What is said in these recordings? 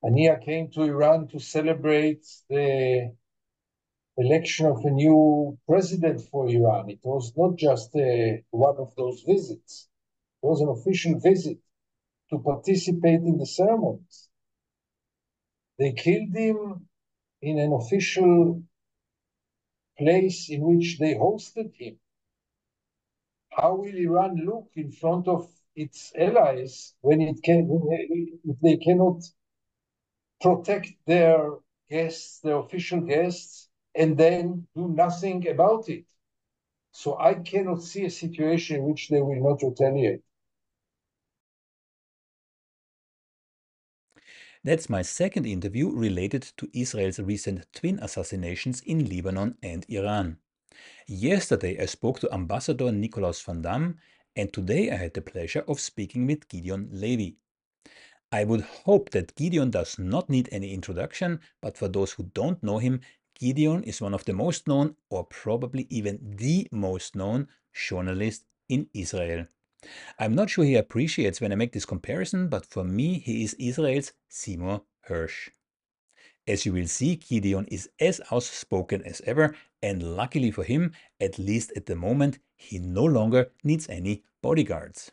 Haniyeh came to Iran to celebrate the election of a new president for Iran. It was not just one of those visits. It was an official visit to participate in the ceremonies. They killed him in an official place in which they hosted him. How will Iran look in front of its allies if they cannot protect their guests, their official guests, and then do nothing about it? So I cannot see a situation in which they will not retaliate. That's my second interview related to Israel's recent twin assassinations in Lebanon and Iran. Yesterday I spoke to Ambassador Nicolas van Dam, and today I had the pleasure of speaking with Gideon Levy. I would hope that Gideon does not need any introduction, but for those who don't know him, Gideon is one of the most known, or probably even the most known, journalist in Israel. I'm not sure he appreciates when I make this comparison, but for me, he is Israel's Seymour Hersh. As you will see, Gideon is as outspoken as ever, and luckily for him, at least at the moment, he no longer needs any bodyguards.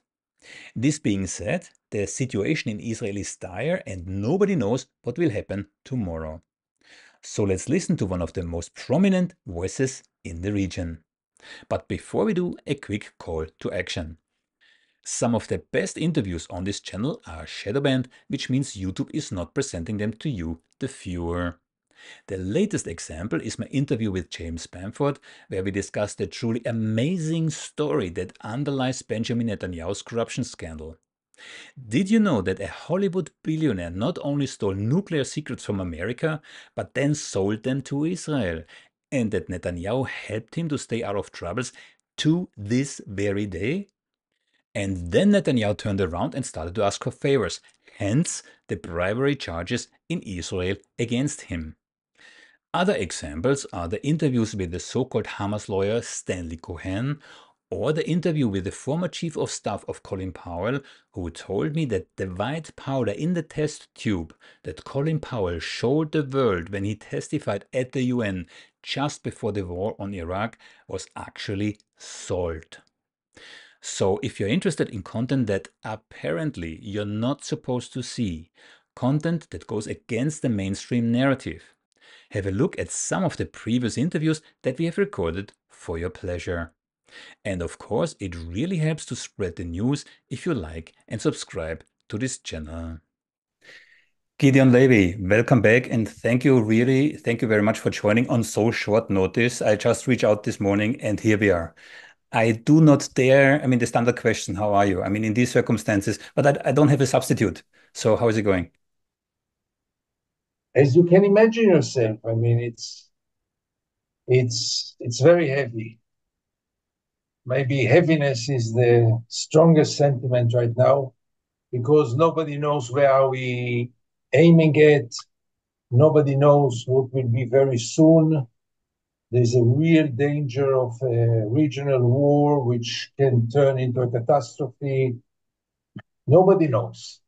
This being said, the situation in Israel is dire and nobody knows what will happen tomorrow. So let's listen to one of the most prominent voices in the region. But before we do, a quick call to action. Some of the best interviews on this channel are shadow banned, which means YouTube is not presenting them to you, the viewer. The latest example is my interview with James Bamford, where we discussed the truly amazing story that underlies Benjamin Netanyahu's corruption scandal. Did you know that a Hollywood billionaire not only stole nuclear secrets from America, but then sold them to Israel? And that Netanyahu helped him to stay out of troubles to this very day? And then Netanyahu turned around and started to ask for favors, hence the bribery charges in Israel against him. Other examples are the interviews with the so-called Hamas lawyer Stanley Cohen, or the interview with the former chief of staff of Colin Powell, who told me that the white powder in the test tube that Colin Powell showed the world when he testified at the UN just before the war on Iraq was actually salt. So if you're interested in content that apparently you're not supposed to see, content that goes against the mainstream narrative, have a look at some of the previous interviews that we have recorded for your pleasure. And of course, it really helps to spread the news if you like and subscribe to this channel. Gideon Levy, welcome back, and thank you very much for joining on so short notice. I just reached out this morning and here we are. I do not dare, I mean, the standard question, how are you? I mean, in these circumstances, but I don't have a substitute. So how is it going? As you can imagine yourself, I mean, it's very heavy. Maybe heaviness is the strongest sentiment right now because nobody knows where are we aiming at. Nobody knows what will be very soon. There's a real danger of a regional war which can turn into a catastrophe. Nobody knows.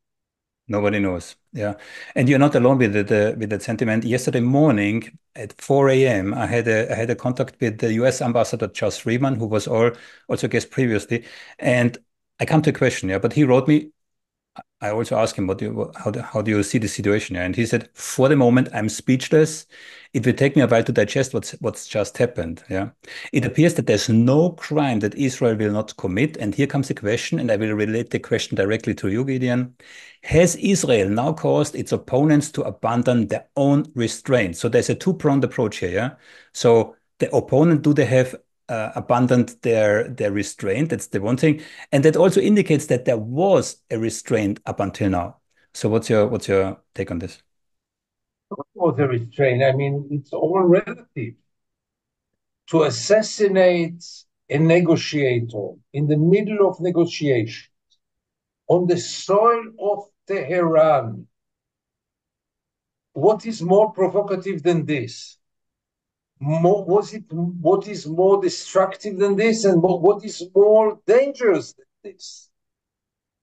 Nobody knows. Yeah. And you're not alone with with that sentiment. Yesterday morning at 4 a.m., I had a contact with the US Ambassador Charles Freeman, who was also a guest previously. And I come to a question, yeah, but he wrote me. I also asked him, how do you see the situation? And he said, for the moment, I'm speechless. It will take me a while to digest what's just happened. Yeah. It appears that there's no crime that Israel will not commit. And here comes the question, and I will relate the question directly to you, Gideon. Has Israel now caused its opponents to abandon their own restraint? So there's a two-pronged approach here. Yeah. So the opponent, do they have abandoned their restraint? That's the one thing, and that also indicates that there was a restraint up until now. So what's your take on this? Or the restraint. I mean, it's all relative. To assassinate a negotiator in the middle of negotiation on the soil of Teheran, what is more provocative than this? What is more destructive than this, and what is more dangerous than this?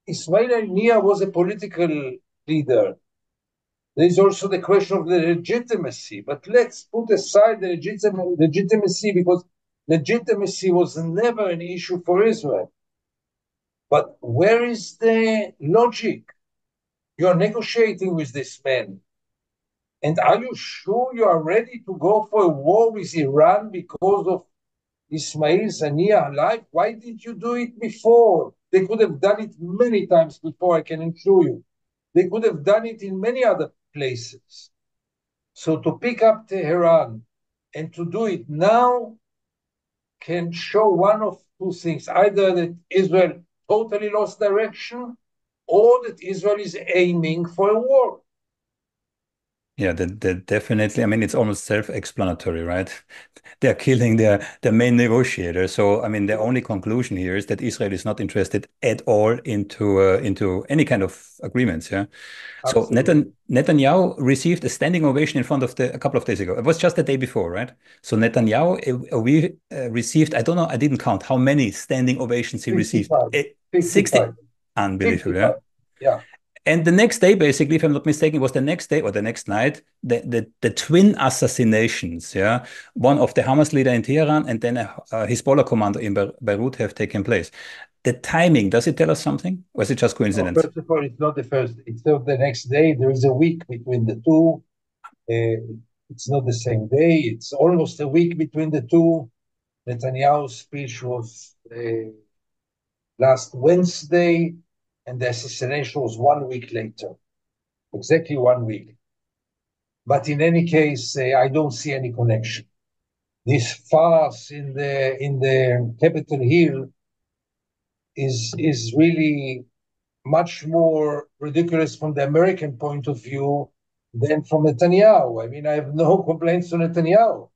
Ismail Haniyeh was a political leader. There's also the question of the legitimacy, but let's put aside the legitimacy because legitimacy was never an issue for Israel. But where is the logic? You're negotiating with this man. And are you sure you are ready to go for a war with Iran because of Ismail Haniyeh alive? Why did you do it before? They could have done it many times before, I can assure you. They could have done it in many other places. So to pick up Teheran and to do it now can show one of two things. Either that Israel totally lost direction or that Israel is aiming for a war. Yeah, that definitely. I mean, it's almost self-explanatory, right? They're killing their main negotiator. So, I mean, the only conclusion here is that Israel is not interested at all into any kind of agreements. Yeah. So Absolutely. Netanyahu received a standing ovation in front of a couple of days ago. It was just the day before, right? So Netanyahu, we received, I don't know, I didn't count how many standing ovations he received. 55. 60. 55. Unbelievable, yeah. 55. Yeah. And the next day, basically, if I'm not mistaken, was the next day or the next night, the twin assassinations, yeah, one of the Hamas leader in Tehran and then a Hezbollah commander in Beirut have taken place. The timing, does it tell us something, or is it just No, coincidence? first of all, it's not the first. It's not the next day. There is a week between the two. It's not the same day. It's almost a week between the two. Netanyahu's speech was last Wednesday, and the assassination was 1 week later, exactly 1 week. But in any case, I don't see any connection. This farce in the Capitol Hill is really much more ridiculous from the American point of view than from Netanyahu. I mean, I have no complaints to Netanyahu.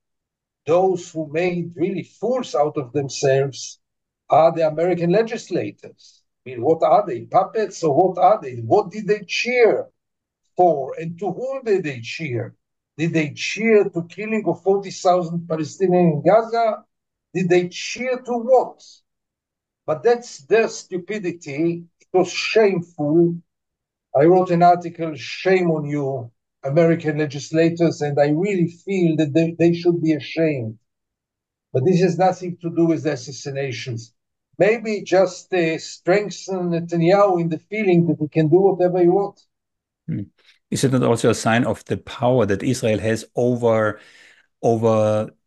Those who made really fools out of themselves are the American legislators. I mean, what are they, puppets, or what are they? What did they cheer for, and to whom did they cheer? Did they cheer to killing of 40,000 Palestinians in Gaza? Did they cheer to what? But that's their stupidity. It was shameful. I wrote an article, shame on you, American legislators, and I really feel that they should be ashamed. But this has nothing to do with the assassinations. Maybe just strengthen Netanyahu in the feeling that he can do whatever he wants. Hmm. Is it not also a sign of the power that Israel has over,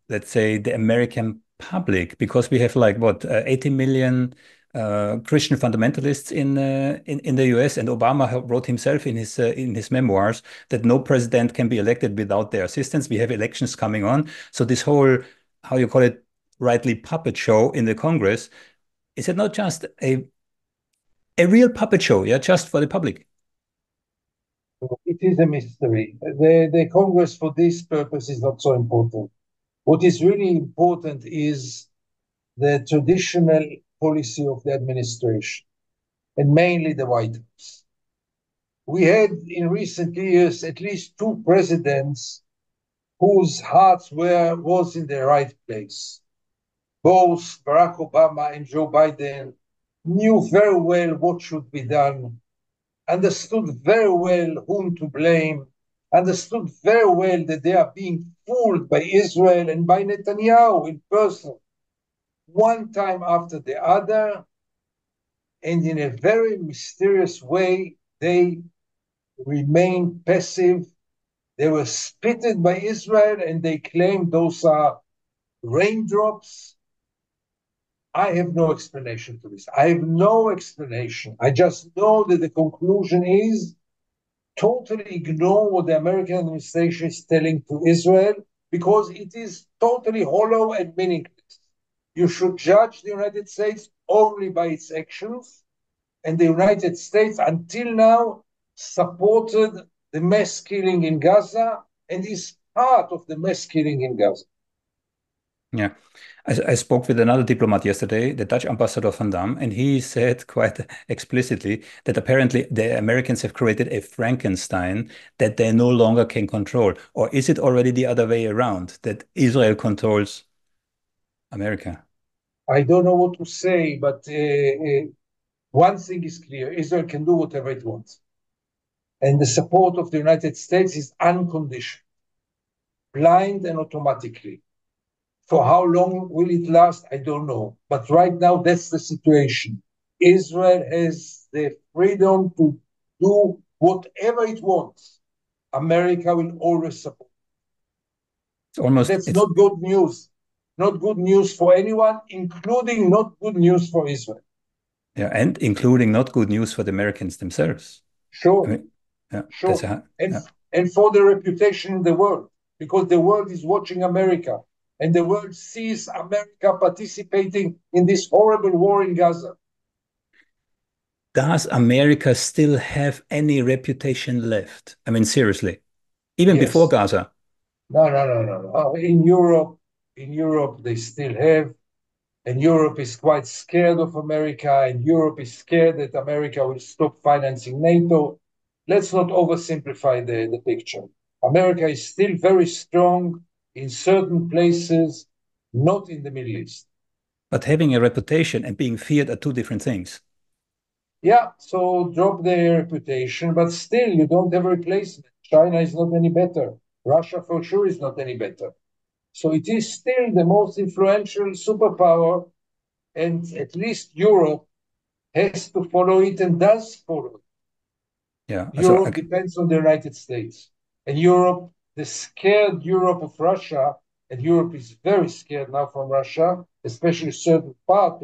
let's say, the American public? Because we have like what 80 million Christian fundamentalists in the US, and Obama wrote himself in his memoirs that no president can be elected without their assistance. We have elections coming on, so this whole, how you call it, rightly, puppet show in the Congress, is it not just a real puppet show? Yeah, just for the public. It is a mystery. The Congress for this purpose is not so important. What is really important is the traditional policy of the administration, and mainly the White House. We had in recent years at least two presidents whose hearts was in the right place. Both Barack Obama and Joe Biden knew very well what should be done, understood very well whom to blame, understood very well that they are being fooled by Israel and by Netanyahu in person, one time after the other, and in a very mysterious way, they remained passive. They were spitted by Israel, and they claimed those are raindrops. I have no explanation to this. I have no explanation. I just know that the conclusion is totally ignore what the American administration is telling to Israel because it is totally hollow and meaningless. You should judge the United States only by its actions, and the United States, until now, supported the mass killing in Gaza and is part of the mass killing in Gaza. Yeah. I spoke with another diplomat yesterday, the Dutch ambassador Van Dam, and he said quite explicitly that apparently the Americans have created a Frankenstein that they no longer can control. Or is it already the other way around, that Israel controls America? I don't know what to say, but one thing is clear: Israel can do whatever it wants. And the support of the United States is unconditional, blind and automatically. For how long will it last? I don't know. But right now, that's the situation. Israel has the freedom to do whatever it wants. America will always support. And that's it's not good news. Not good news for anyone, including not good news for Israel. yeah, and including not good news for the Americans themselves. Sure, I mean, yeah, that's sure. yeah. And for the reputation in the world, because the world is watching America and the world sees America participating in this horrible war in Gaza. Does America still have any reputation left? I mean, seriously, even before Yes. Gaza. No. In Europe, they still have, and Europe is quite scared of America, and Europe is scared that America will stop financing NATO. Let's not oversimplify the picture. America is still very strong in certain places, not in the Middle East. But having a reputation and being feared are two different things. Yeah, so drop their reputation, but still you don't have a replacement. China is not any better. Russia for sure is not any better. So it is still the most influential superpower, and at least Europe has to follow it and does follow it. Yeah. So Europe depends on the United States. And Europe, the scared Europe of Russia, and Europe is very scared now from Russia, especially certain parts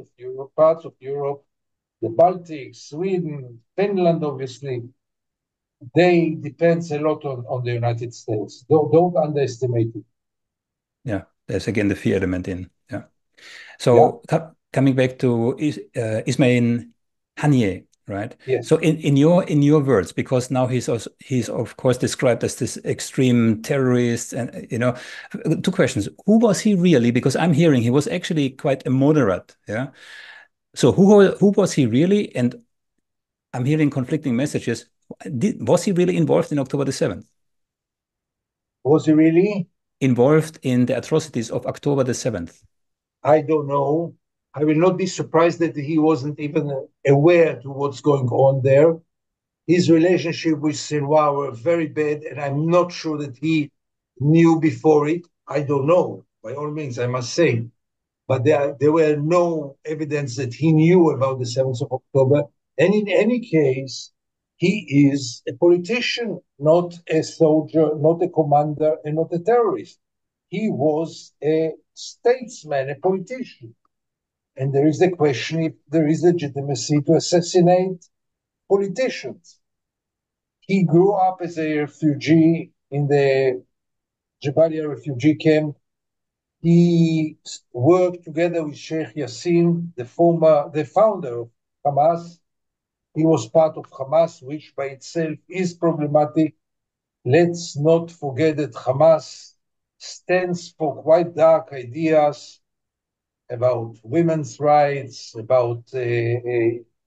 of Europe, the Baltics, Sweden, Finland, obviously, they depends a lot on the United States. Don't underestimate it. yeah, there's again the fear element in. Yeah. Yeah, So coming back to Ismail Haniyeh, right? So yes. in your words, because now he's of course described as this extreme terrorist, and two questions: who was he really? Because I'm hearing he was actually quite a moderate. Yeah. So who was he really? And I'm hearing conflicting messages. Was he really involved in October the 7th? Was he really? Involved in the atrocities of October the 7th? I don't know. I will not be surprised that he wasn't even aware to what's going on there. His relationship with Sinwar were very bad, and I'm not sure that he knew before it. I don't know. By all means, I must say. But there were no evidence that he knew about the 7th of October. And in any case, he is a politician, not a soldier, not a commander, and not a terrorist. He was a statesman, a politician. And there is a question if there is legitimacy to assassinate politicians. He grew up as a refugee in the Jabalia refugee camp. He worked together with Sheikh Yassin, the founder of Hamas. He was part of Hamas, which by itself is problematic. Let's not forget that Hamas stands for quite dark ideas about women's rights, about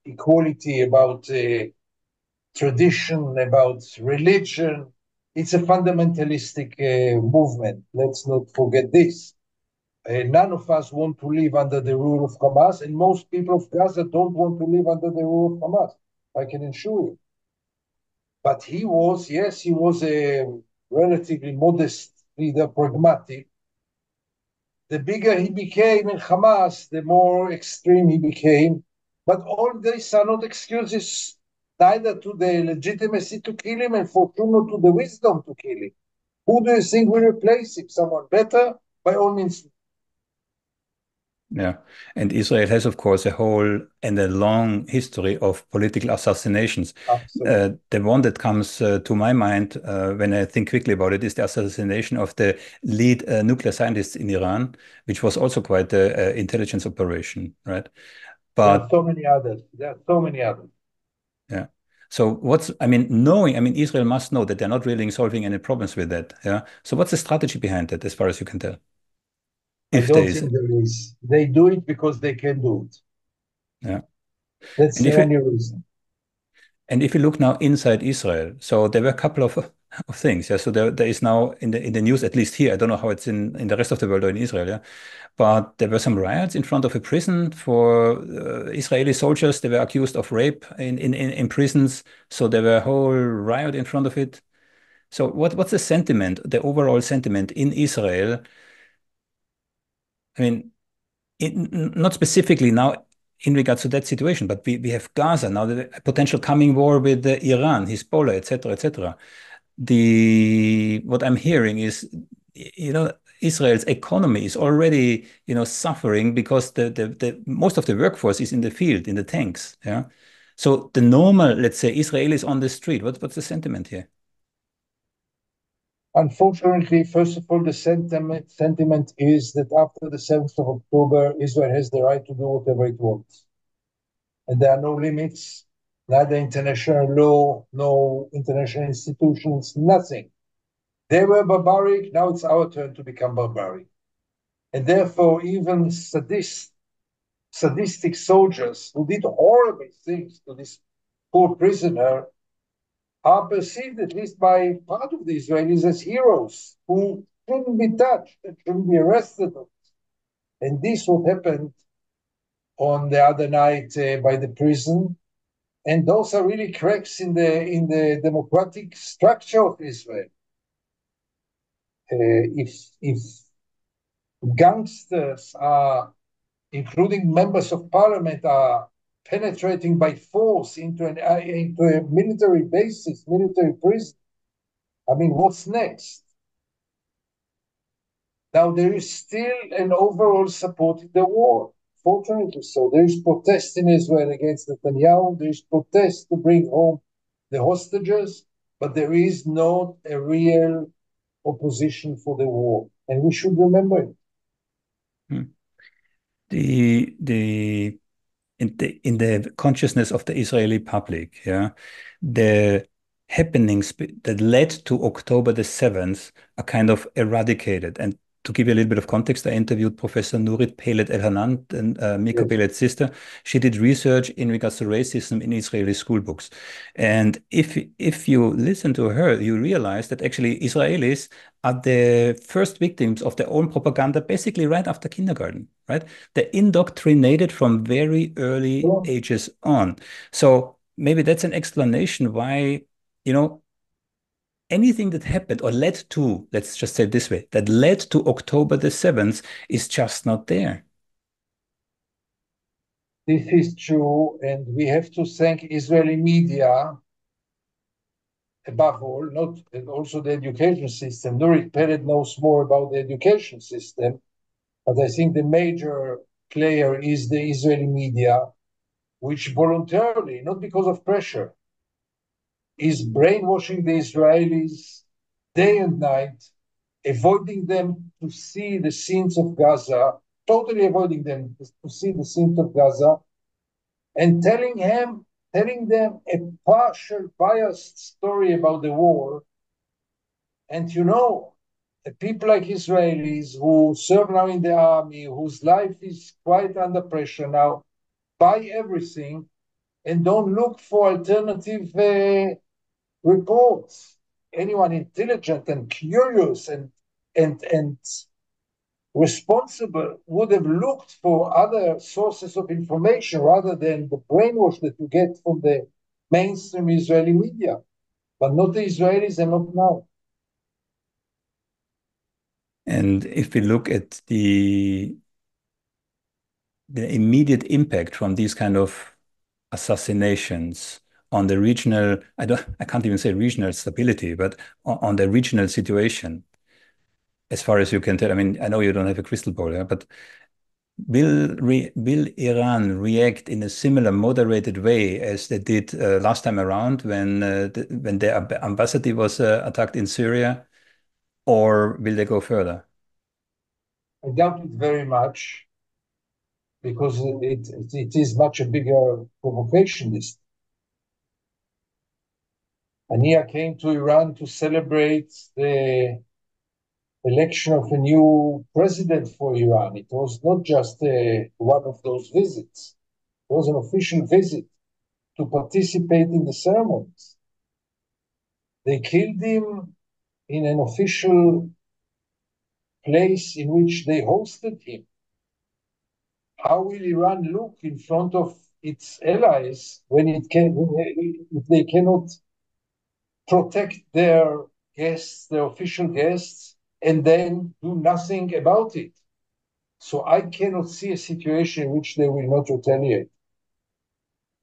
equality, about tradition, about religion. It's a fundamentalistic movement. Let's not forget this. None of us want to live under the rule of Hamas, and most people of Gaza don't want to live under the rule of Hamas. I can assure you. But yes, he was a relatively modest leader, pragmatic. The bigger he became in Hamas, the more extreme he became. But all these are not excuses neither to the legitimacy to kill him and for sure not to the wisdom to kill him. Who do you think will replace him? Someone better? By all means. Yeah. And Israel has, of course, a whole and a long history of political assassinations. Absolutely. The one that comes to my mind when I think quickly about it is the assassination of the lead nuclear scientist in Iran, which was also quite an intelligence operation, right? There are But so many others. There are so many others. yeah. So Israel must know that they're not really solving any problems with that. Yeah. So what's the strategy behind that, as far as you can tell? I If there don't is, think there is. They do it because they can do it. yeah. That's And the if you only reason. And if you look now inside Israel, so there were a couple of of things. Yeah, so there is now in the news, at least here. I don't know how it's in the rest of the world or in Israel. Yeah, but there were some riots in front of a prison for Israeli soldiers. They were accused of rape in prisons. So there were a whole riot in front of it. So what's the sentiment, the overall sentiment in Israel? I mean, not specifically now in regards to that situation, but we have Gaza now, the potential coming war with Iran, Hezbollah, etc., etc. What I'm hearing is, Israel's economy is already, suffering because the most of the workforce is in the field, in the tanks. Yeah. So the normal, let's say, Israelis on the street, what's the sentiment here? Unfortunately, first of all, the sentiment is that after the 7th of October, Israel has the right to do whatever it wants. And there are no limits, neither international law, no international institutions, nothing. They were barbaric, now it's our turn to become barbaric. And therefore, even sadistic soldiers who did horrible things to this poor prisoner are perceived, at least by part of the Israelis, as heroes who shouldn't be touched and shouldn't be arrested. And this what happened on the other night by the prison. And those are really cracks in the democratic structure of Israel. If gangsters are, including members of parliament, are penetrating by force into a military basis, military prison, I mean, what's next? Now, there is still an overall support in the war, fortunately so. There is protest in Israel against Netanyahu. There is protest to bring home the hostages, but there is not a real opposition for the war. And we should remember it. Hmm. The in the consciousness of the Israeli public, yeah, the happenings that led to October the 7th are kind of eradicated. And to give you a little bit of context, I interviewed Professor Nurit Peled El-Hanan, and Miko Yes. Peled's sister. She did research in regards to racism in Israeli school books. And if you listen to her, you realize that actually Israelis are the first victims of their own propaganda, basically right after kindergarten, right? They're indoctrinated from very early So, ages on. So maybe that's an explanation why, you know, anything that happened or led to, let's just say it this way, that led to October the 7th is just not there. this is true, and we have to thank Israeli media above all, not and also the education system. Nurit Peled knows more about the education system, but I think the major player is the Israeli media, which voluntarily, not because of pressure, is brainwashing the Israelis day and night, avoiding them to see the scenes of Gaza, totally avoiding them to see the scenes of Gaza, and telling them a partial biased story about the war. And the people like Israelis who serve now in the army, whose life is quite under pressure now, buy everything and don't look for alternative reports. Anyone intelligent and curious and responsible would have looked for other sources of information rather than the brainwash that you get from the mainstream Israeli media. But not the Israelis and not now. And if we look at the immediate impact from these kind of assassinations on the regional, I can't even say regional stability, but on the regional situation, as far as you can tell. I mean, I know you don't have a crystal ball, yeah, but will Iran react in a similar moderated way as they did last time around when their ambassador was attacked in Syria, or will they go further? I doubt it very much because it is much a bigger provocation. This Haniyeh came to Iran to celebrate the election of a new president for Iran. It was not just one of those visits. It was an official visit to participate in the ceremonies. They killed him in an official place in which they hosted him. How will Iran look in front of its allies when if they cannot protect their guests, their official guests, and then do nothing about it? So I cannot see a situation in which they will not retaliate.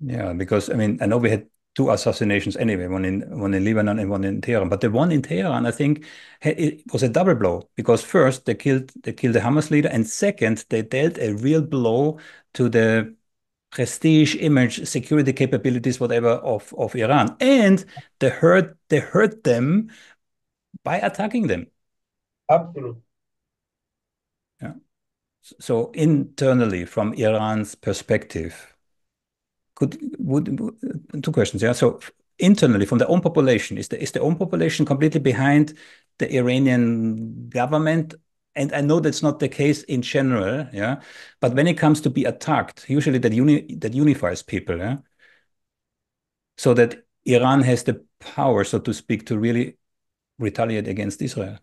Yeah, because I mean, I know we had two assassinations anyway, one in Lebanon and one in Tehran. But the one in Tehran, I think, it was a double blow because first they killed the Hamas leader, and second they dealt a real blow to the prestige, image, security capabilities, whatever of Iran, and they hurt them by attacking them. Absolutely. Yeah. So internally, from Iran's perspective. Two questions, yeah. So internally, from their own population, is the own population completely behind the Iranian government? And I know that's not the case in general, yeah. But when it comes to be attacked, usually that unifies people, yeah. So that Iran has the power, so to speak, to really retaliate against Israel.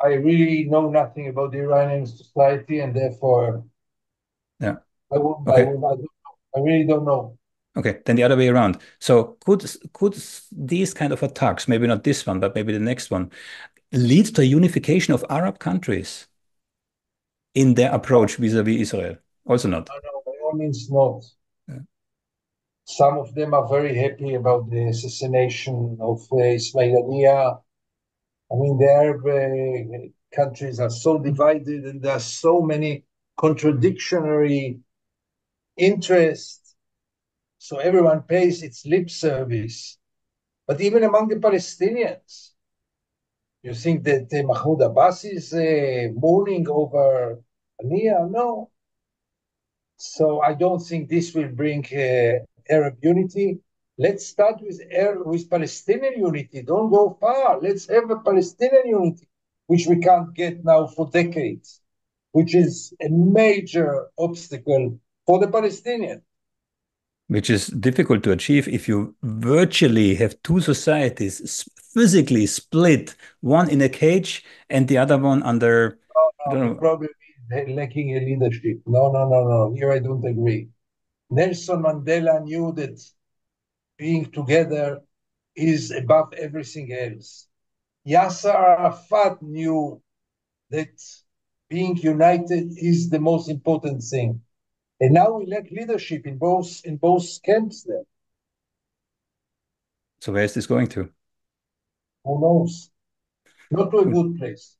I really know nothing about the Iranian society, and therefore Yeah. I won't, I Okay. won't, I don't know. I really don't know. Okay, then the other way around. So could these kind of attacks, maybe not this one, but maybe the next one, lead to a unification of Arab countries in their No, approach vis-a-vis Israel? Also not. no, no, by all means not. Yeah. Some of them are very happy about the assassination of Ismail Haniyeh. I mean, the Arab countries are so divided, and there are so many contradictory interests. So everyone pays its lip service. But even among the Palestinians, you think that Mahmoud Abbas is mourning over Haniyeh? No. So I don't think this will bring Arab unity. Let's start with Palestinian unity. Don't go far. Let's have a Palestinian unity, which we can't get now for decades, which is a major obstacle for the Palestinians. Which is difficult to achieve if you virtually have two societies physically split, one in a cage and the other one under, No, I no, don't the know. problem is lacking a leadership. No, no, no, no. Here I don't agree. Nelson Mandela knew that being together is above everything else. Yasser Arafat knew that being united is the most important thing. And now we lack leadership in both camps there. So where is this going to? Who knows? Not to a Good, good place.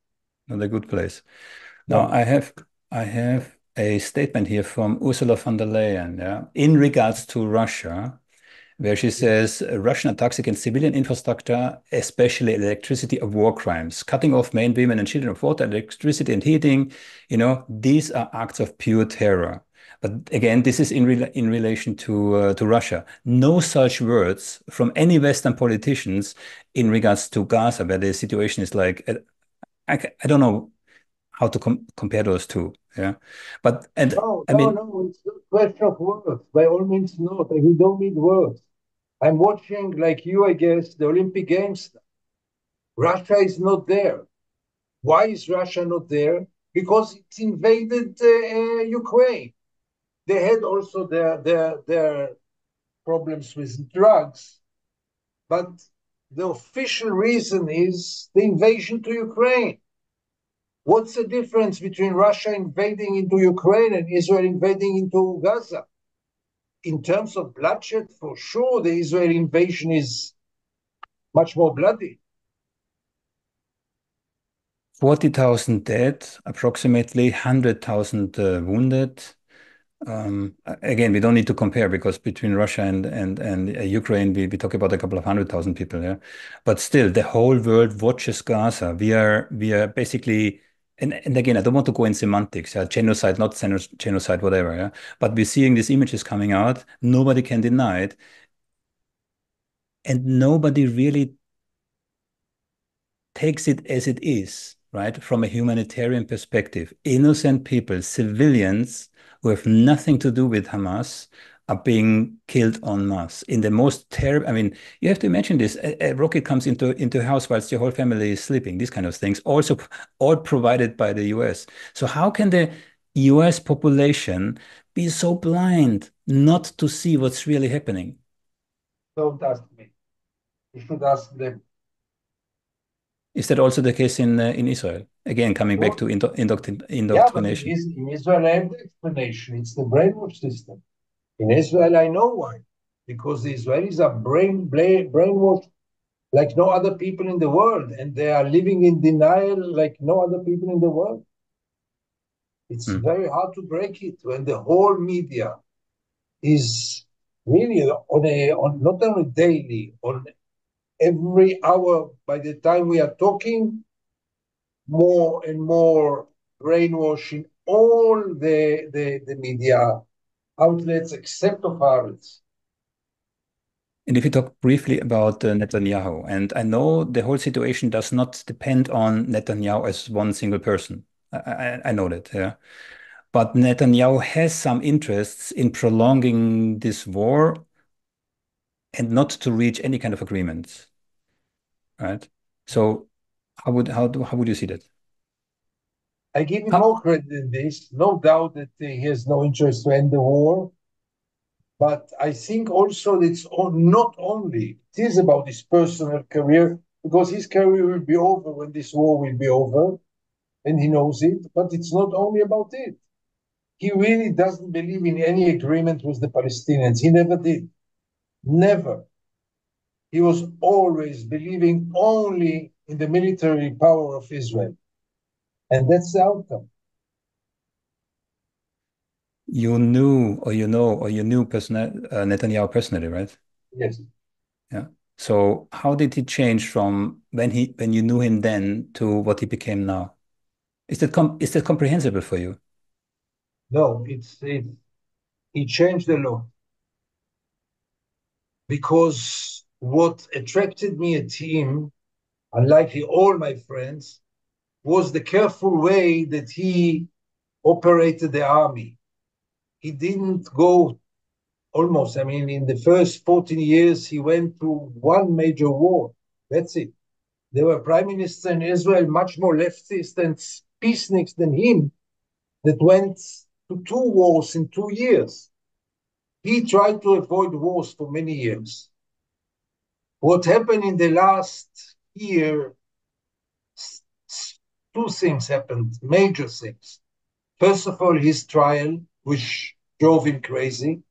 not a good place. Now No. I have a statement here from Ursula von der Leyen, yeah, in regards to Russia, where she says Russian attacks against civilian infrastructure, especially electricity, are war crimes. Cutting off men, women, and children of water, electricity, and heating, these are acts of pure terror. But again, this is in relation to Russia. No such words from any Western politicians in regards to Gaza, where the situation is like, I don't know how to compare those two. Yeah, but and No, I no, mean, no. It's not a question of words. By all means, not. We don't need words. I'm watching, like you, I guess, the Olympic Games. Russia is not there. Why is Russia not there? Because it invaded Ukraine. They had also their problems with drugs, but the official reason is the invasion to Ukraine. What's the difference between Russia invading into Ukraine and Israel invading into Gaza? In terms of bloodshed, for sure, the Israeli invasion is much more bloody. 40,000 dead, approximately 100,000 wounded. Again, we don't need to compare because between Russia and Ukraine, we talk about a couple of 100,000 people. Yeah, but still, the whole world watches Gaza. We are basically, and again, I don't want to go in semantics. Genocide, not genocide, whatever. Yeah, but we're seeing these images coming out. Nobody can deny it, and nobody really takes it as it is, right? From a humanitarian perspective, innocent people, civilians who have nothing to do with Hamas, are being killed en masse in the most terrible. I mean, you have to imagine this: a rocket comes into a house whilst your whole family is sleeping. These kind of things, also all provided by the U.S. So how can the U.S. population be so blind not to see what's really happening? Don't ask me. You should ask them. Is that also the case in Israel? Again, coming back What? to Yeah, but indoctrination. in Israel, I have the explanation. It's the brainwash system. In Israel, I know why. Because the Israelis are brainwashed like no other people in the world, and they are living in denial like no other people in the world. It's Hmm. very hard to break it when the whole media is really on not only daily, on every hour. By the time we are talking, more and more brainwashing all the media outlets except of Haaretz. And if you talk briefly about Netanyahu, and I know the whole situation does not depend on Netanyahu as one single person. I know that, yeah. But Netanyahu has some interests in prolonging this war and not to reach any kind of agreements, right? So how would you see that? I give him How, more credit than this. No doubt that he has no interest to end the war, but I think also that it's not only it is about his personal career, because his career will be over when this war will be over, and he knows it. But it's not only about it. He really doesn't believe in any agreement with the Palestinians. He never did. Never. He was always believing only in the military power of Israel. And that's the outcome. you knew or you know or you knew Netanyahu personally, right? Yes. Yeah. So how did he change from when you knew him then to what he became now? Is that comprehensible for you? No, he changed a lot because what attracted me at him, unlike all my friends, was the careful way that he operated the army. He didn't go almost, I mean, in the first 14 years, he went to one major war. That's it. There were prime ministers in Israel much more leftist and peaceniks than him that went to two wars in 2 years. He tried to avoid wars for many years. What happened in the last year, two things happened, major things. First of all, his trial, which drove him crazy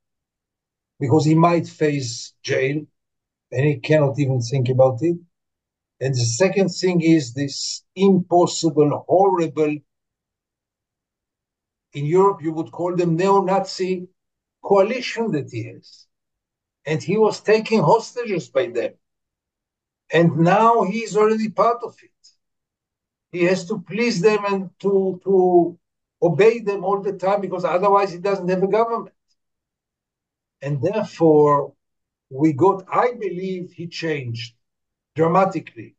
because he might face jail and he cannot even think about it. And the second thing is this impossible, horrible, in Europe you would call them neo-Nazi coalition that he has. And he was taking hostages by them. And now he's already part of it. He has to please them and to obey them all the time because otherwise he doesn't have a government. And therefore, I believe he changed dramatically.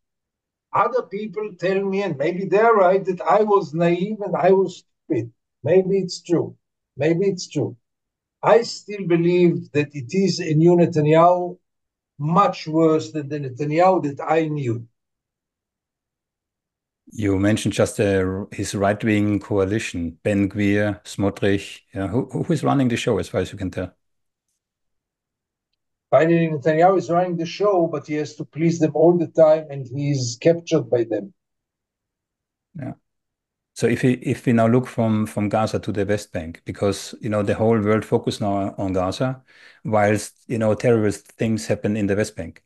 Other people tell me, and maybe they're right, that I was naive and I was stupid. Maybe it's true. Maybe it's true. I still believe that it is a new Netanyahu, much worse than the Netanyahu that I knew. You mentioned just his right-wing coalition, Ben Gvir, Smotrich. Yeah, who is running the show, as far as you can tell? Finally, Netanyahu is running the show, but he has to please them all the time, and he's captured by them. Yeah. So if we now look from Gaza to the West Bank, because the whole world focus now on Gaza, whilst terrorist things happen in the West Bank.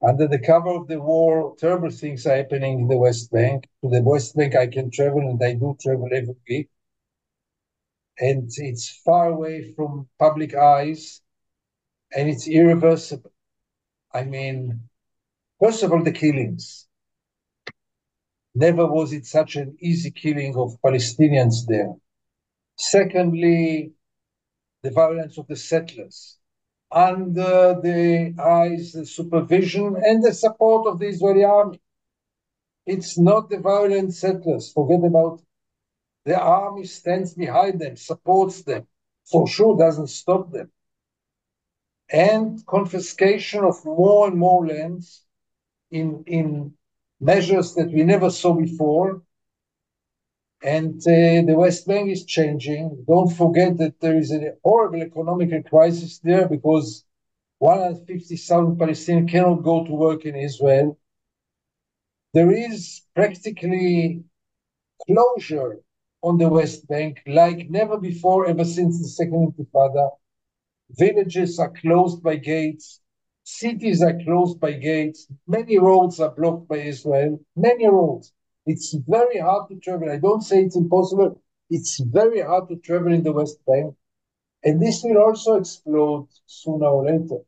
Under the cover of the war, terrible things are happening in the West Bank. To the West Bank, I can travel, and I do travel every week. And it's far away from public eyes, and it's irreversible. I mean, first of all, the killings. Never was it such an easy killing of Palestinians there. Secondly, the violence of the settlers under the eyes, the supervision, and the support of the Israeli army. It's not the violent settlers. Forget about it. The army stands behind them, supports them. for sure doesn't stop them. And confiscation of more and more lands in measures that we never saw before. And the West Bank is changing. Don't forget that there is a horrible economic crisis there because 150,000 Palestinians cannot go to work in Israel. There is practically closure on the West Bank like never before, ever since the Second Intifada. Villages are closed by gates. Cities are closed by gates. Many roads are blocked by Israel. Many roads. It's very hard to travel. I don't say it's impossible. It's very hard to travel in the West Bank. And this will also explode sooner or later.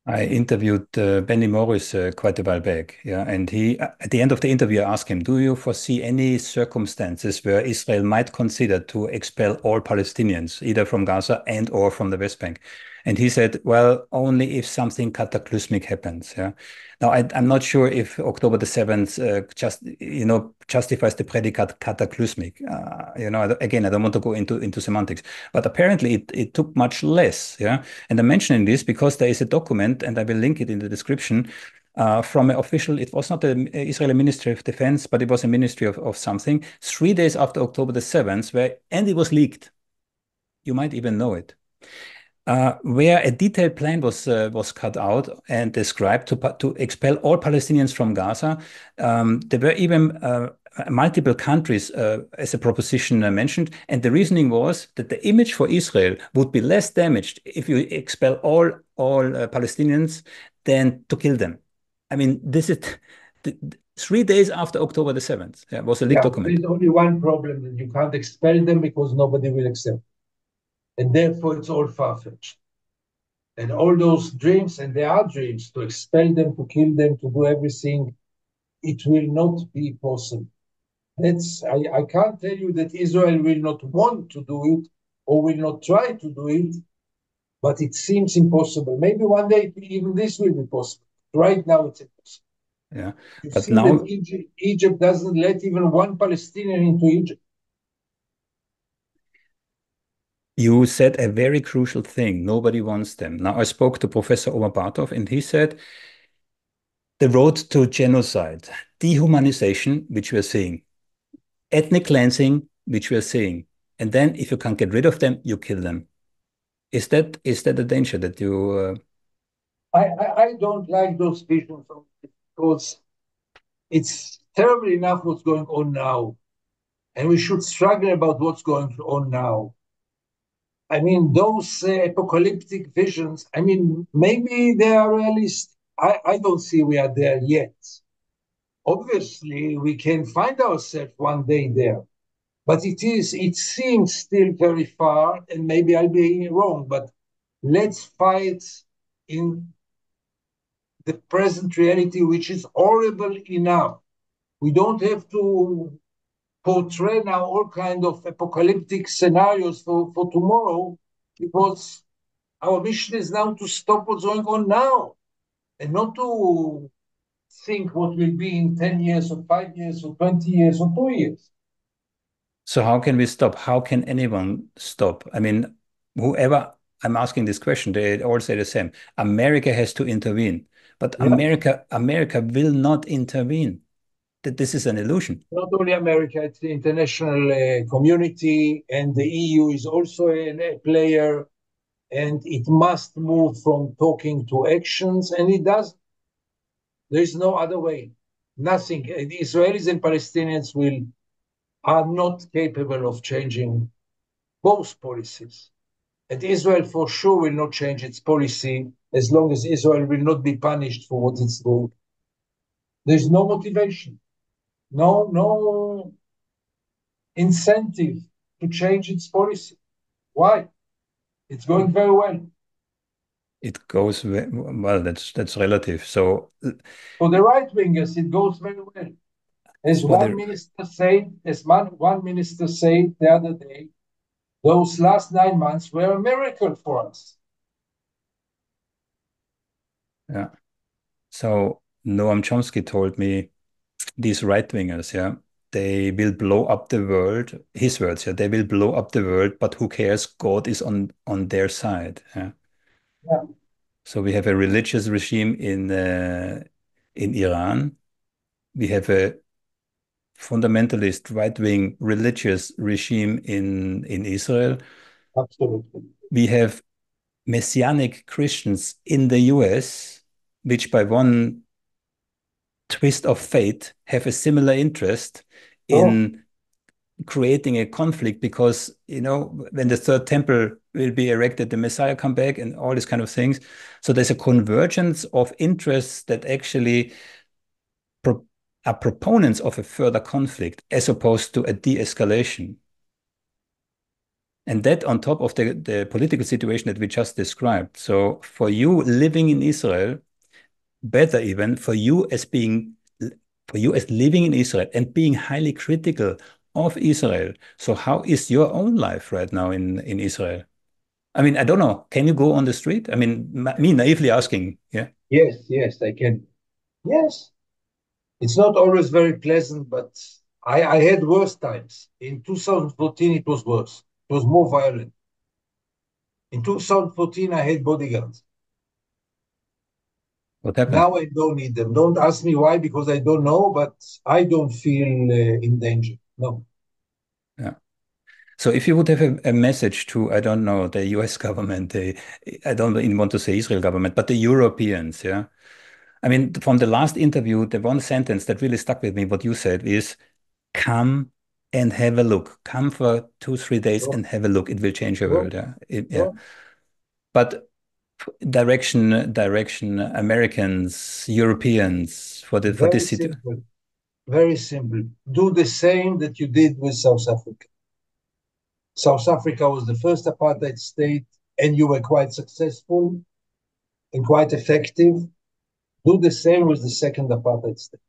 I interviewed Benny Morris quite a while back, yeah, and he at the end of the interview I asked him, "Do you foresee any circumstances where Israel might consider to expel all Palestinians, either from Gaza and or from the West Bank?" And he said, "Well, only if something cataclysmic happens." Yeah. Now I'm not sure if October the 7th just justifies the predicate cataclysmic. Again, I don't want to go into semantics, but apparently it took much less. Yeah. And I'm mentioning this because there is a document, and I will link it in the description, from an official. It was not the Israeli Ministry of Defense, but it was a ministry of something, 3 days after October the 7th, and it was leaked. You might even know it. Where a detailed plan was cut out and described to expel all Palestinians from Gaza. There were even multiple countries as a proposition mentioned, and the reasoning was that the image for Israel would be less damaged if you expel all Palestinians than to kill them. I mean, this is 3 days after October the 7th. Was a leaked document. There's only one problem, that you can't expel them because nobody will accept. And therefore, it's all far-fetched. And all those dreams, and there are dreams, to expel them, to kill them, to do everything, it will not be possible. I can't tell you that Israel will not want to do it or will not try to do it, but it seems impossible. Maybe one day even this will be possible. Right now, it's impossible. Yeah, You but see now that Egypt doesn't let even one Palestinian into Egypt. you said a very crucial thing. Nobody wants them. Now, I spoke to Professor Omar Bartov, and he said the road to genocide, dehumanization, which we're seeing, ethnic cleansing, which we're seeing, and then if you can't get rid of them, you kill them. Is that a danger that you? I don't like those visions because it's terrible enough what's going on now, and we should struggle about what's going on now. I mean, those apocalyptic visions, I mean, maybe they are realistic. I don't see we are there yet. Obviously, we can find ourselves one day there, but it seems still very far, and maybe I'll be wrong, but let's fight in the present reality, which is horrible enough. We don't have to portray now all kind of apocalyptic scenarios for tomorrow, because our mission is now to stop what's going on now and not to think what will be in 10 years or 5 years or 20 years or 2 years. So how can we stop? How can anyone stop? I mean, whoever I'm asking this question, they all say the same. America has to intervene, but Yeah. America will not intervene. That this is an illusion. Not only America, it's the international community, and the EU is also a player, and it must move from talking to actions, and it does. There is no other way. Nothing. The Israelis and Palestinians are not capable of changing both policies. And Israel for sure will not change its policy as long as Israel will not be punished for what it's doing. There's no motivation, no incentive to change its policy. Why? It's going very well. It goes well. That's relative. So For the right wingers, it goes very well. As for one the minister said, one minister said the other day, those last 9 months were a miracle for us. yeah. So Noam Chomsky told me these right wingers, yeah, they will blow up the world. His words, yeah, they will blow up the world, but who cares? God is on their side. Yeah. Yeah, So we have a religious regime in Iran. We have a fundamentalist right-wing religious regime in Israel. absolutely. We have Messianic Christians in the US, which by one twist of fate have a similar interest So, in creating a conflict because, when the third temple will be erected, the Messiah come back and all these kind of things. So there's a convergence of interests that actually pro are proponents of a further conflict as opposed to a de-escalation. And that on top of the political situation that we just described. So for you living in Israel, better even for you as living in Israel and being highly critical of Israel. So how is your own life right now in Israel? I mean, I don't know. Can you go on the street? I mean, me naively asking, yeah. yes, yes, I can. Yes, it's not always very pleasant, but I had worse times. In 2014, it was worse. It was more violent. In 2014, I had bodyguards. What happened? Now I don't need them. Don't ask me why, because I don't know, but I don't feel in danger. No. Yeah. So if you would have a message to, I don't know, the US government, I don't even want to say Israel government, but the Europeans, yeah. I mean, from the last interview, the one sentence that really stuck with me, what you said is, come and have a look. Come for 2, 3 days No, and have a look. It will change your no, world. Yeah. Yeah. no. But direction, Americans, Europeans for Very this city. simple. Very simple. Do the same that you did with South Africa. South Africa was the first apartheid state, and you were quite successful and quite effective. Do the same with the second apartheid state.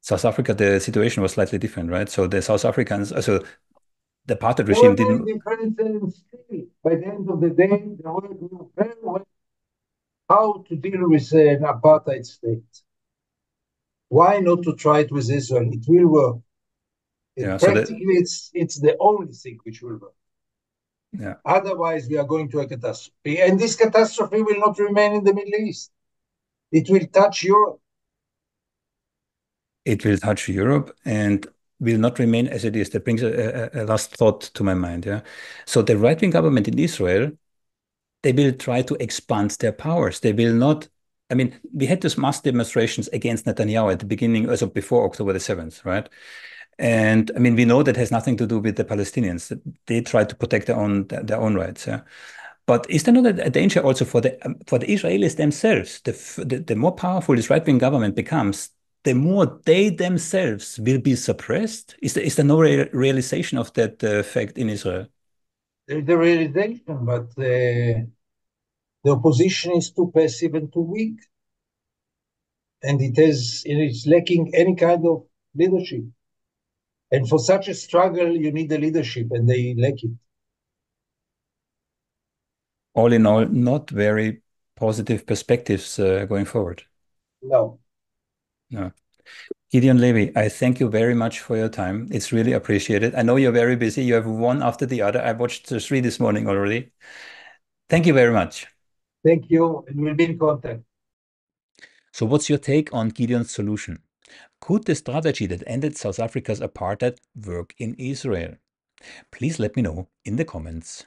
South Africa, the situation was slightly different, right? So the South Africans, so the apartheid They were regime very didn't. different, and still, by the end of the day, the world knew very well how to deal with an apartheid state. Why not to try it with Israel? It will work. Yeah. So that. Practically, it's the only thing which will work. Yeah. Otherwise, we are going to a catastrophe. And this catastrophe will not remain in the Middle East. It will touch Europe. It will touch Europe and will not remain as it is. That brings a last thought to my mind. Yeah. So the right-wing government in Israel, they will try to expand their powers. They will not. I mean, we had these mass demonstrations against Netanyahu at the beginning, also before October the 7th, right? And I mean, we know that has nothing to do with the Palestinians. They try to protect their own rights. Yeah. But is there not a danger also for the Israelis themselves? The more powerful this right-wing government becomes, the more they themselves will be suppressed. Is there no realization of that fact in Israel? There's the realization, but the opposition is too passive and too weak. And it is lacking any kind of leadership. And for such a struggle, you need the leadership, and they lack it. All in all, not very positive perspectives going forward. No. No. Gideon Levy, I thank you very much for your time. It's really appreciated. I know you're very busy. You have one after the other. I watched the three this morning already. Thank you very much. Thank you, and we'll be in contact. So, what's your take on Gideon's solution? Could the strategy that ended South Africa's apartheid work in Israel? Please let me know in the comments.